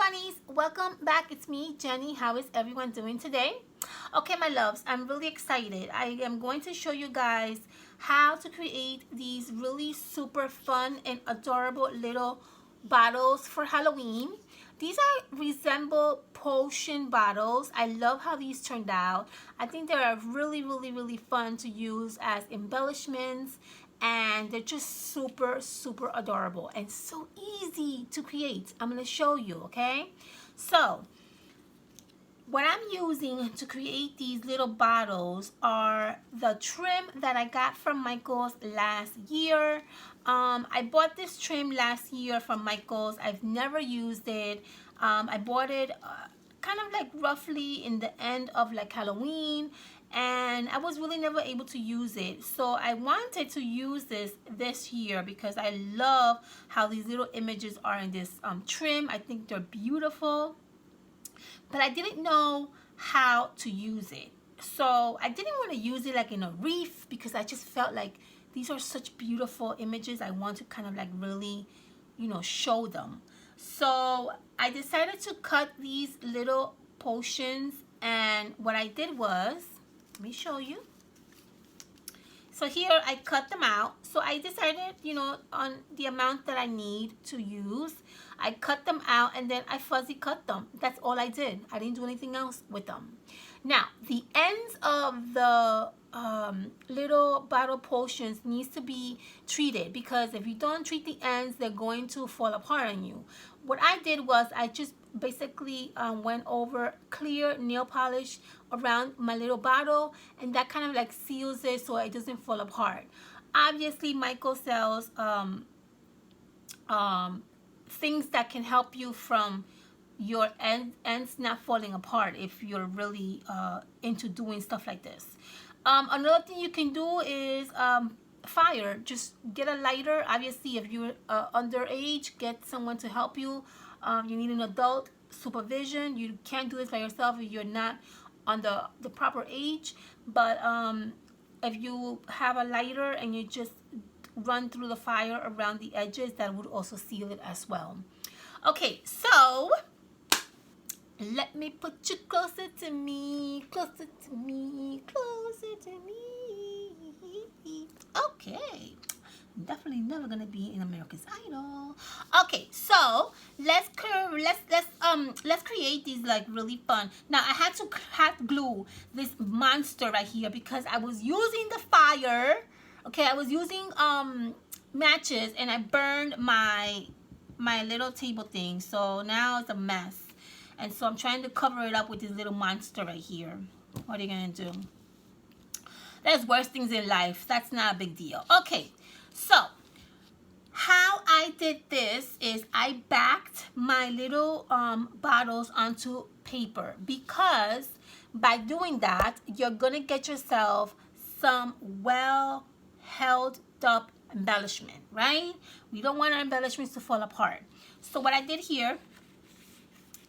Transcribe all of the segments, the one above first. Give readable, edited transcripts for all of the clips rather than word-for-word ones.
bunnies, welcome back. It's me, Jenny. How is everyone doing today? Okay, my loves, I'm really excited. I am going to show you guys how to create these really super fun and adorable little bottles for Halloween. These are resemble potion bottles. I love how these turned out. I think they are really fun to use as embellishments, and they're just super adorable and so easy to create. I'm going to show you, okay? So what I'm using to create these little bottles are the trim that I got from Michael's last year. I bought this trim last year from Michael's. I've never used it. I bought it kind of like roughly in the end of like Halloween, and I was really never able to use it. So I wanted to use this year because I love how these little images are in this trim. I think they're beautiful, but I didn't know how to use it. So I didn't want to use it like in a wreath because I just felt like these are such beautiful images. I want to kind of like really, you know, show them. So I decided to cut these little potions, and what I did was, let me show you. So here I cut them out. So I decided, you know, on the amount that I need to use. I cut them out and then I fuzzy cut them. That's all I did. I didn't do anything else with them. Now, the ends of the little bottle potions needs to be treated, because if you don't treat the ends, they're going to fall apart on you. What I did was I just basically went over clear nail polish around my little bottle, and that kind of like seals it so it doesn't fall apart. Obviously, Michael sells things that can help you from your ends not falling apart if you're really into doing stuff like this. Another thing you can do is fire. Just get a lighter. Obviously, if you're underage, get someone to help you. You need an adult supervision. You can't do this by yourself if you're not on the proper age. But if you have a lighter and you just run through the fire around the edges, that would also seal it as well. Okay, so let me put you closer to me, closer to me, closer to me. Okay, I'm definitely never gonna be in America's Idol. Okay, so let's create these like really fun. Now I had to hot glue this monster right here because I was using the fire. Okay, I was using matches and I burned my little table thing, so now it's a mess. And so I'm trying to cover it up with this little monster right here. What are you gonna do? There's worse things in life. That's not a big deal. Okay, so how I did this is I backed my little bottles onto paper, because by doing that, you're gonna get yourself some well held up embellishment, right? We don't want our embellishments to fall apart. So what I did here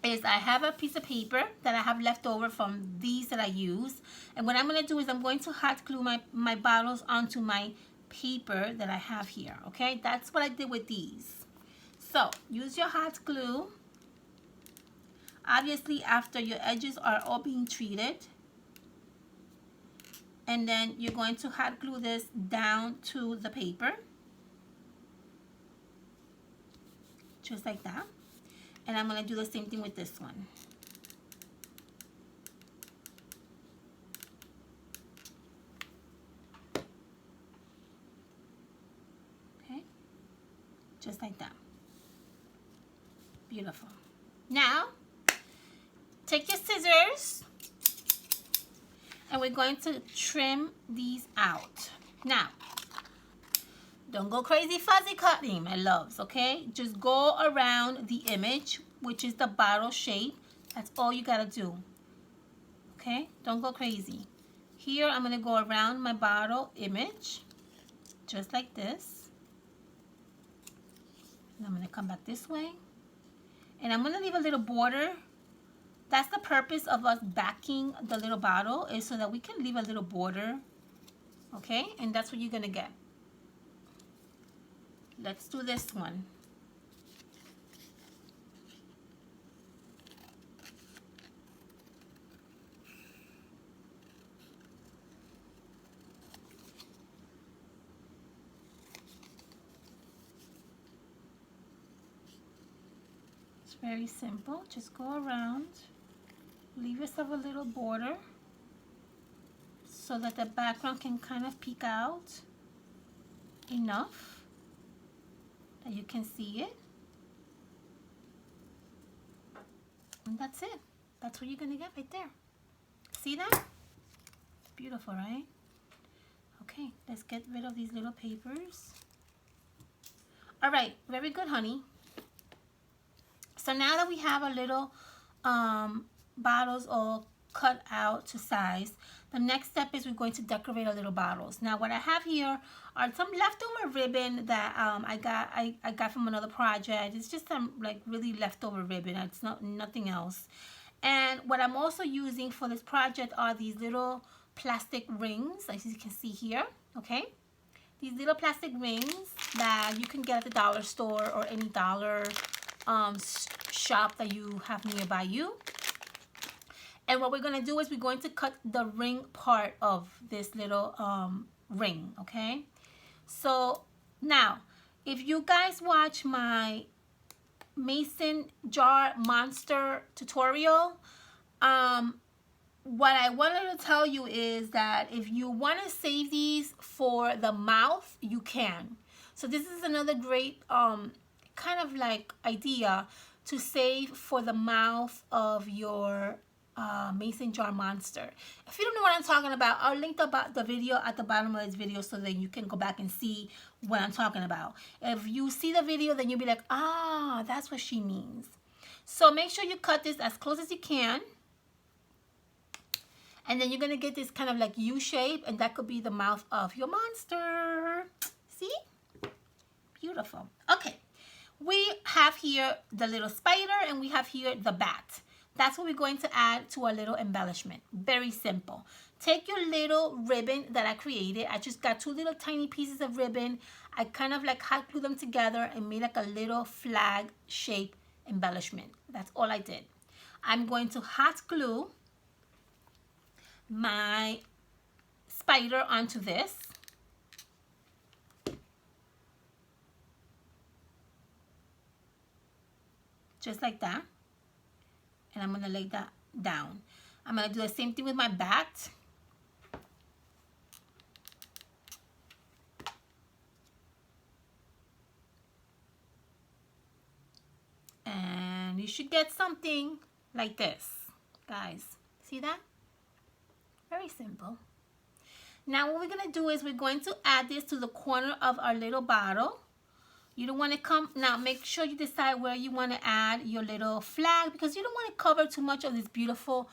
is I have a piece of paper that I have left over from these that I use, and what I'm going to do is I'm going to hot glue my bottles onto my paper that I have here. Okay, that's what I did with these. So use your hot glue, obviously after your edges are all being treated, and then you're going to hot glue this down to the paper, just like that. And I'm going to do the same thing with this one. Okay, just like that. Beautiful. Now, take your scissors, and we're going to trim these out. Now, don't go crazy fuzzy cutting, my loves, okay? Just go around the image, which is the bottle shape. That's all you gotta do, okay? Don't go crazy. Here, I'm gonna go around my bottle image, just like this. And I'm gonna come back this way. And I'm gonna leave a little border. That's the purpose of us backing the little bottle, is so that we can leave a little border, okay? And that's what you're gonna get. Let's do this one. very simple. Just go around, leave yourself a little border so that the background can kind of peek out enough that you can see it. And that's it. That's what you're gonna get right there. See that? Beautiful, right? Okay, let's get rid of these little papers. All right, very good, honey. So now that we have our little bottles all cut out to size, the next step is we're going to decorate our little bottles. Now what I have here are some leftover ribbon that I got from another project. It's just some like really leftover ribbon. It's nothing else. And what I'm also using for this project are these little plastic rings, as you can see here, okay? These little plastic rings that you can get at the dollar store or any dollar shop that you have nearby you. And what we're going to do is we're going to cut the ring part of this little ring, okay? So now, if you guys watch my mason jar monster tutorial, what I wanted to tell you is that if you want to save these for the mouth, you can. So this is another great kind of like idea to save for the mouth of your mason jar monster. If you don't know what I'm talking about, I'll link the video at the bottom of this video so that you can go back and see what I'm talking about. If you see the video, then you'll be like, ah, that's what she means. So make sure you cut this as close as you can. And then you're going to get this kind of like U shape, and that could be the mouth of your monster. See? Beautiful. Okay. We have here the little spider, and we have here the bat. That's what we're going to add to our little embellishment. Very simple. Take your little ribbon that I created. I just got two little tiny pieces of ribbon. I kind of like hot glued them together and made like a little flag shape embellishment. That's all I did. I'm going to hot glue my spider onto this. Just like that. And I'm going to lay that down. I'm going to do the same thing with my bat. And you should get something like this, guys. See that? Very simple. Now what we're going to do is we're going to add this to the corner of our little bottle. You don't want to come, now make sure you decide where you want to add your little flag, because you don't want to cover too much of these beautiful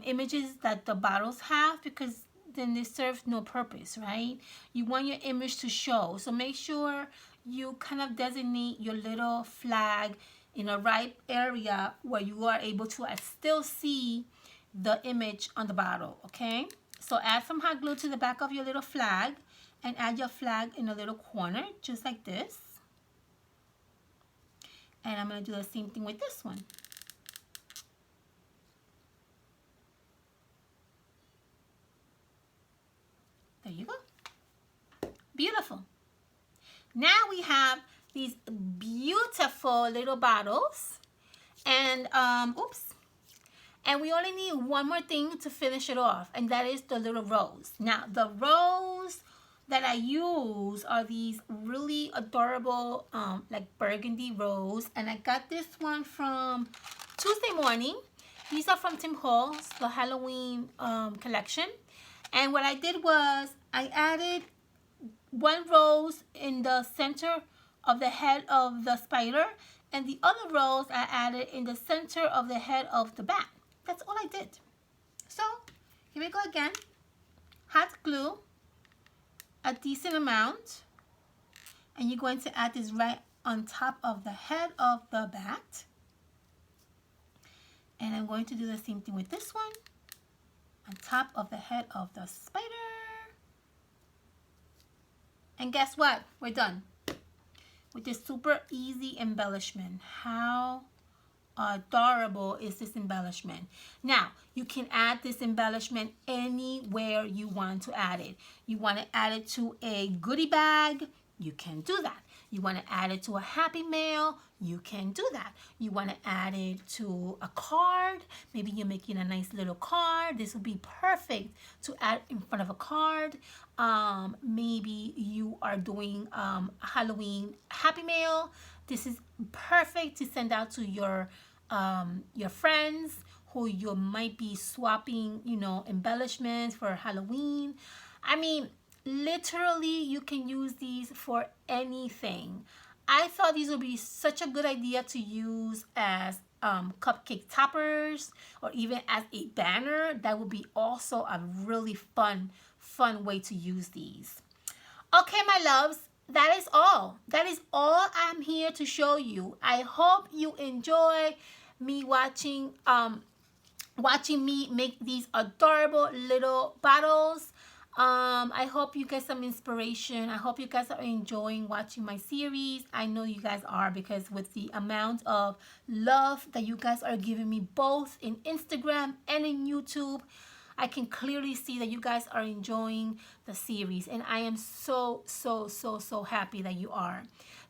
images that the bottles have, because then they serve no purpose, right? You want your image to show. So make sure you kind of designate your little flag in a right area where you are able to still see the image on the bottle, okay? So add some hot glue to the back of your little flag and add your flag in a little corner, just like this. And I'm going to do the same thing with this one. There you go. Beautiful. Now we have these beautiful little bottles. And, oops. And we only need one more thing to finish it off. And that is the little rose. Now, the rose that I use are these really adorable like burgundy rose, and I got this one from Tuesday Morning. These are from Tim Holtz, the Halloween collection. And what I did was I added one rose in the center of the head of the spider, and the other rose I added in the center of the head of the bat. That's all I did. So here we go again. Hot glue a decent amount, and you're going to add this right on top of the head of the bat. And I'm going to do the same thing with this one on top of the head of the spider. And guess what? We're done with this super easy embellishment. How adorable is this embellishment? Now, you can add this embellishment anywhere you want to add it. You want to add it to a goodie bag, you can do that. You want to add it to a Happy Mail, you can do that. You want to add it to a card, maybe you're making a nice little card. This would be perfect to add in front of a card. Maybe you are doing a Halloween Happy Mail. This is perfect to send out to your friends who you might be swapping, you know, embellishments for Halloween. I mean, literally, you can use these for anything. I thought these would be such a good idea to use as cupcake toppers or even as a banner. That would be also a really fun way to use these. Okay, my loves, that is all. That is all I'm here to show you. I hope you enjoy me watching me make these adorable little bottles. I hope you get some inspiration. I hope you guys are enjoying watching my series. I know you guys are, because with the amount of love that you guys are giving me both in Instagram and in YouTube, I can clearly see that you guys are enjoying the series, and I am so happy that you are.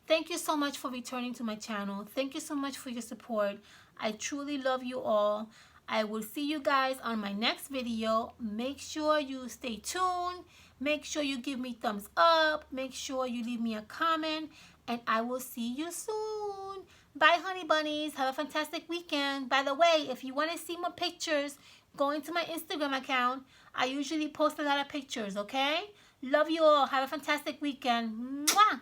Thank you so much for returning to my channel. Thank you so much for your support. I truly love you all. I will see you guys on my next video. Make sure you stay tuned. Make sure you give me thumbs up. Make sure you leave me a comment, and I will see you soon. Bye, honey bunnies. Have a fantastic weekend. By the way, if you want to see more pictures, go into my Instagram account. I usually post a lot of pictures, okay? Love you all. Have a fantastic weekend. Mwah!